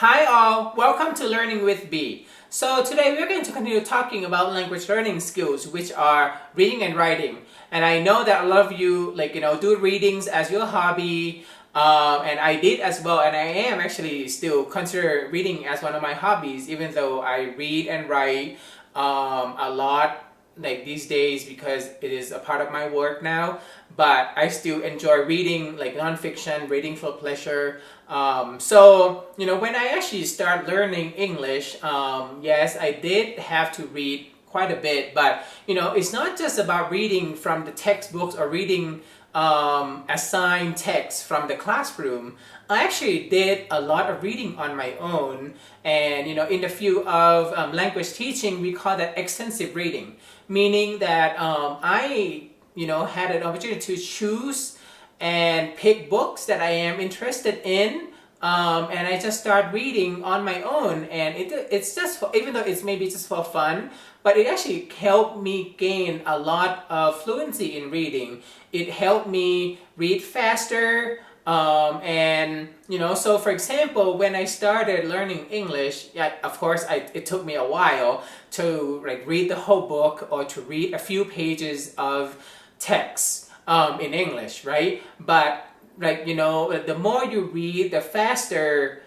Hi all, welcome to Learning with B. So today we're going to continue talking about language learning skills, which are reading and writing. And I know that a lot of you do readings as your hobby, and I did as well, and I am actually still consider reading as one of my hobbies, even though I read and write a lot these days because it is a part of my work now. But I still enjoy reading nonfiction, reading for pleasure. When I actually start learning English, yes, I did have to read quite a bit, but it's not just about reading from the textbooks or reading assigned text from the classroom. I actually did a lot of reading on my own, and in the field of language teaching, we call that extensive reading, meaning that I had an opportunity to choose and pick books that I am interested in, and I just start reading on my own, and it's just for, even though it's maybe just for fun, but it actually helped me gain a lot of fluency in reading. It helped me read faster, so for example, when I started learning English, yeah, of course, it took me a while to read the whole book or to read a few pages of text in English, right? But the more you read, the faster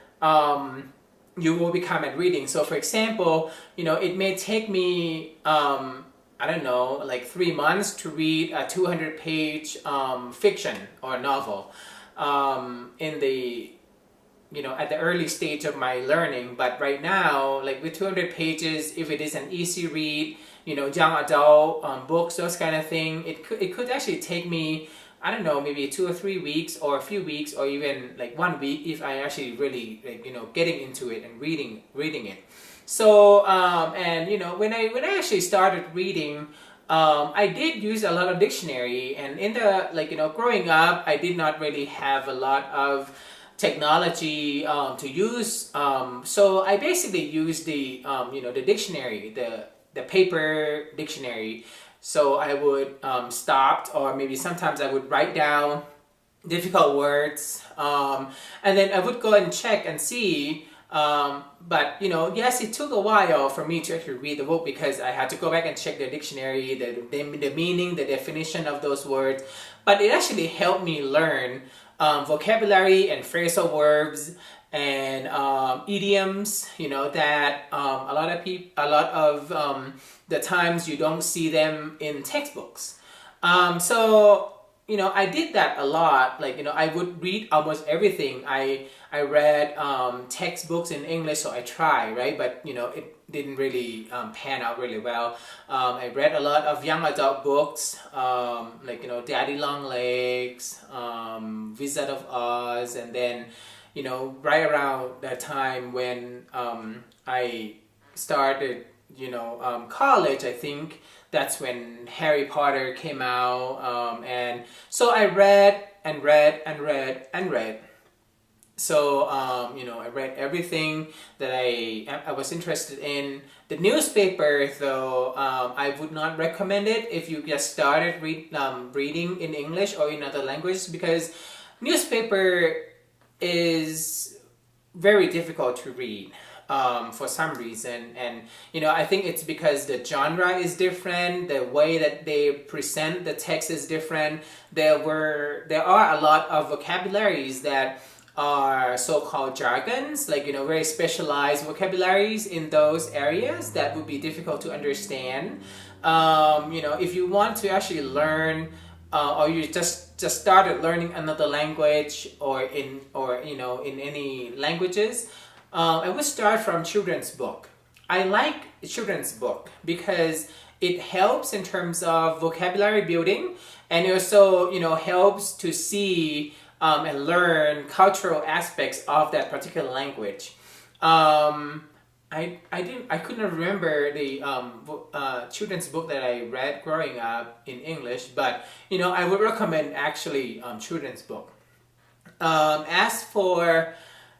you will become at reading. So for example, it may take me I don't know, 3 months to read a 200-page fiction or novel in the at the early stage of my learning. But right now, with 200 pages, if it is an easy read, young adult books, those kind of thing, it could actually take me, I don't know, maybe 2 or 3 weeks or a few weeks or even 1 week if I actually really getting into it and reading it. So when I actually started reading, I did use a lot of dictionary, and in the growing up, I did not really have a lot of technology to use. So I basically used the the dictionary, the paper dictionary. So I would stop, or maybe sometimes I would write down difficult words, and then I would go and check and see. But yes, it took a while for me to actually read the book because I had to go back and check the dictionary, the meaning, the definition of those words. But it actually helped me learn vocabulary and phrasal verbs and idioms. That a lot of the times you don't see them in textbooks. I did that a lot. I would read almost everything. I read textbooks in English, so I try, right? But it didn't really pan out really well. I read a lot of young adult books, Daddy Long Legs, Wizard of Oz, and then right around that time when I started college, I think that's when Harry Potter came out, and so I read and read and read and read. So I read everything that I was interested in. The newspaper, though, I would not recommend it if you just started reading in English or in other languages, because newspaper is very difficult to read for some reason. And I think it's because the genre is different, the way that they present the text is different. There are a lot of vocabularies that are so-called jargons, very specialized vocabularies in those areas that would be difficult to understand. If you want to actually learn, or you just started learning another language, or in any languages, I would start from children's book. I like children's book because it helps in terms of vocabulary building, and it also helps to see and learn cultural aspects of that particular language. I couldn't remember the children's book that I read growing up in English, but I would recommend actually children's book. As for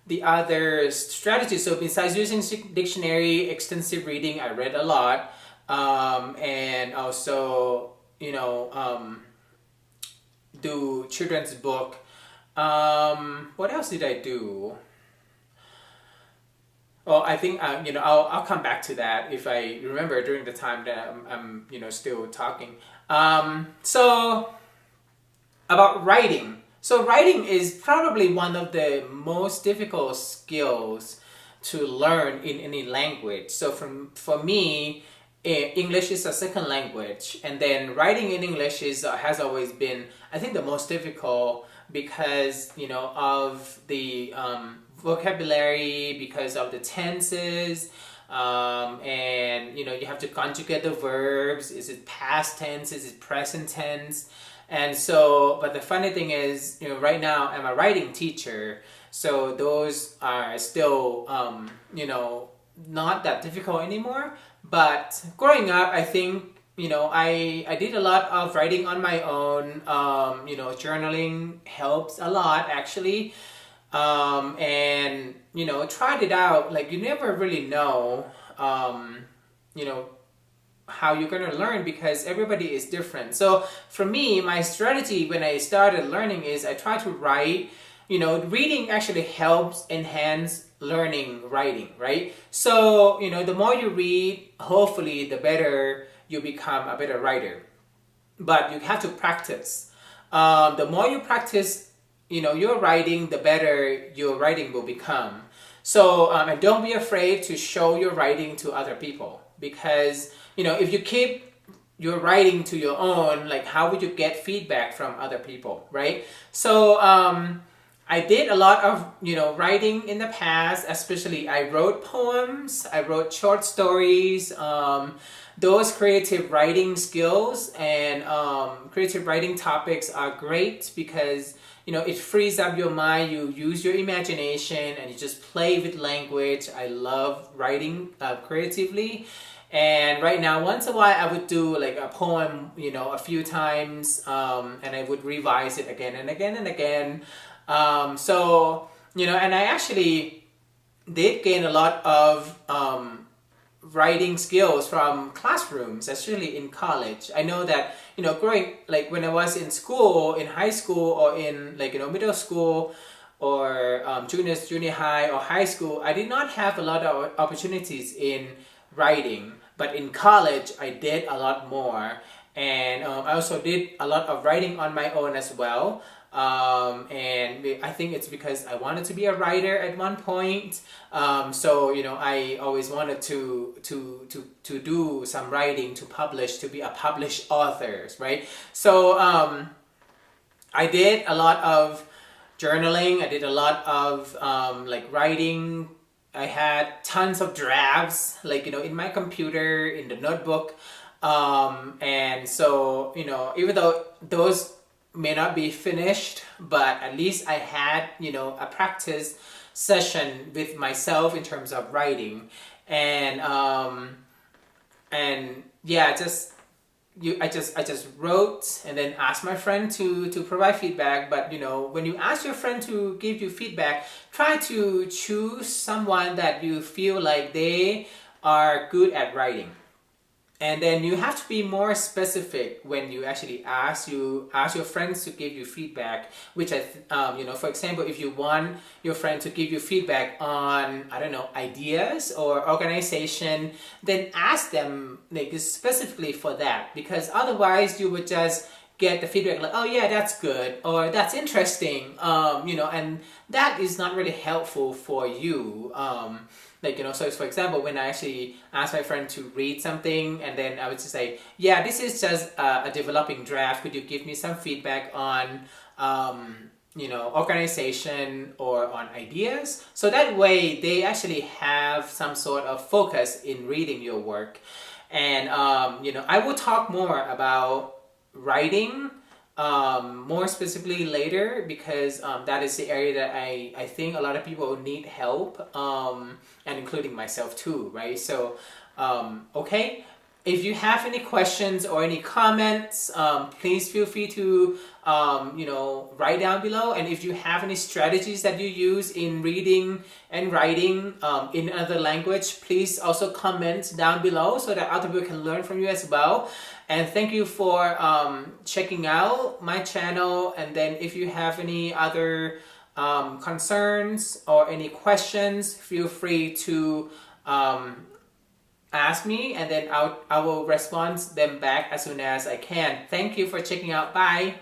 the other strategies, so besides using dictionary, extensive reading, I read a lot, and also do children's book. What else did I do? Well, I think I'll come back to that if I remember during the time that I'm still talking. So about writing. So writing is probably one of the most difficult skills to learn in any language. So for me, English is a second language, and then writing in English has always been, I think, the most difficult because of the vocabulary, because of the tenses, and you have to conjugate the verbs. Is it past tense? Is it present tense? And so, but the funny thing is, right now I'm a writing teacher, so those are still, not that difficult anymore. But growing up, I think, I did a lot of writing on my own. Journaling helps a lot actually. And, tried it out. Like, you never really know, you know, how you're going to learn because everybody is different. So for me, my strategy when I started learning is I try to write. Reading actually helps enhance learning writing, right? So the more you read, hopefully the better you become a better writer. But you have to practice. The more you practice your writing, the better your writing will become. So and don't be afraid to show your writing to other people, because if you keep your writing to your own, like, how would you get feedback from other people, right? So I did a lot of writing in the past. Especially I wrote poems, I wrote short stories. Those creative writing skills and creative writing topics are great because it frees up your mind. You use your imagination and you just play with language. I love writing creatively. And right now, once in a while, I would do like a poem, a few times, and I would revise it again and again and again. And I actually did gain a lot of writing skills from classrooms, especially in college. I know that, growing, like when I was in school, in high school, or in middle school, or junior high or high school, I did not have a lot of opportunities in writing. But in college, I did a lot more. And I also did a lot of writing on my own as well. And I think it's because I wanted to be a writer at one point. I always wanted to do some writing, to publish, to be a published author, right? So I did a lot of journaling. I did a lot of writing. I had tons of drafts, in my computer, in the notebook. And so, even though those may not be finished, but at least I had, a practice session with myself in terms of writing. And yeah, I just wrote and then asked my friend to provide feedback. But when you ask your friend to give you feedback, try to choose someone that you feel like they are good at writing. And then you have to be more specific when you actually ask your friends to give you feedback. Which for example, if you want your friend to give you feedback on, I don't know, ideas or organization, then ask them specifically for that. Because otherwise, you would just get the feedback like, oh yeah, that's good, or that's interesting, and that is not really helpful for you. So for example, when I actually asked my friend to read something, and then I would just say, yeah, this is just a developing draft. Could you give me some feedback on, organization or on ideas? So that way they actually have some sort of focus in reading your work. And, I will talk more about writing more specifically later, because that is the area that I think a lot of people need help, and including myself too, right? So, okay. If you have any questions or any comments, please feel free to write down below. And if you have any strategies that you use in reading and writing in another language, please also comment down below so that other people can learn from you as well. And thank you for checking out my channel. And then if you have any other concerns or any questions, feel free to ask me, and then I will respond them back as soon as I can. Thank you for checking out. Bye.